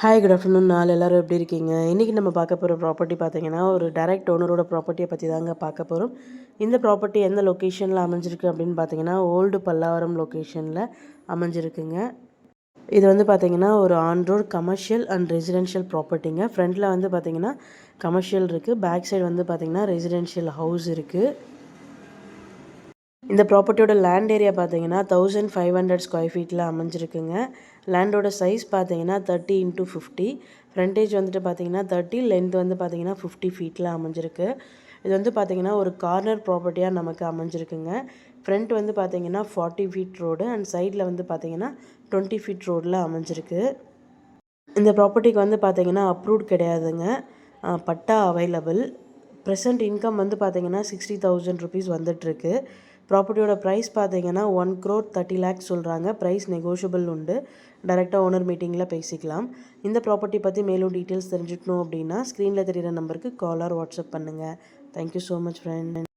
Hi good afternoon நாள் எல்லோரும் எப்படி இருக்கீங்க? இன்றைக்கி நம்ம பார்க்க போகிற ப்ராப்பர்ட்டி பார்த்தீங்கன்னா ஒரு டைரக்ட் ஓனரோட ப்ராப்பர்ட்டியை பற்றி தாங்க பார்க்க போகிறோம். இந்த ப்ராப்பர்ட்டி எந்த லொக்கேஷனில் அமைஞ்சிருக்கு அப்படின்னு பார்த்தீங்கன்னா ஓல்டு பல்லாவரம் லொக்கேஷனில் அமைஞ்சிருக்குங்க. இது வந்து பார்த்திங்கன்னா ஒரு on road commercial and residential ப்ராப்பர்ட்டிங்க. ஃப்ரண்ட்டில் வந்து பார்த்திங்கன்னா கமர்ஷியல் இருக்குது, பேக் சைடு வந்து பார்த்திங்கன்னா ரெசிடென்ஷியல் ஹவுஸ் இருக்குது. இந்த ப்ராப்பர்ட்டியோட லேண்ட் ஏரியா பார்த்தீங்கன்னா 1500 ஸ்கொயர் ஃபீட்டில் அமைஞ்சிருக்குங்க. லேண்டோட சைஸ் பார்த்தீங்கன்னா 30x50. ஃப்ரண்டேஜ் வந்துட்டு பார்த்தீங்கன்னா 30, லென்த் வந்து பார்த்தீங்கன்னா 50 ஃபீட்டில் அமைஞ்சிருக்கு. இது வந்து பார்த்தீங்கன்னா ஒரு கார்னர் ப்ராப்பர்ட்டியாக நமக்கு அமைஞ்சிருக்குங்க. ஃப்ரண்ட் வந்து பார்த்தீங்கன்னா 40 ஃபீட் ரோடு அண்ட் சைடில் வந்து பார்த்தீங்கன்னா 20 ஃபீட் ரோடில் அமைஞ்சிருக்கு. இந்த ப்ராப்பர்ட்டிக்கு வந்து பார்த்தீங்கன்னா அப்ரூவ்ட் கிடையாதுங்க, பட்டா அவைலபிள். ப்ரெசென்ட் இன்கம் வந்து பார்த்தீங்கன்னா 60,000 ருபீஸ் வந்துட்டுருக்கு. ப்ராப்பர்ட்டியோட ப்ரைஸ் பார்த்தீங்கன்னா 1,30,00,000 சொல்கிறாங்க. ப்ரைஸ் நெகோஷியபிள் உண்டு. டைரெக்டாக ஓனர் மீட்டிங்கில் பேசிக்கலாம். இந்த ப்ராப்பர்ட்டி பற்றி மேலும் டீட்டெயில்ஸ் தெரிஞ்சுக்கணும் அப்படின்னா ஸ்க்ரீனில் தெரிகிற நம்பருக்கு கால் ஆர் வாட்ஸ்அப் பண்ணுங்கள். Thank you so much friend.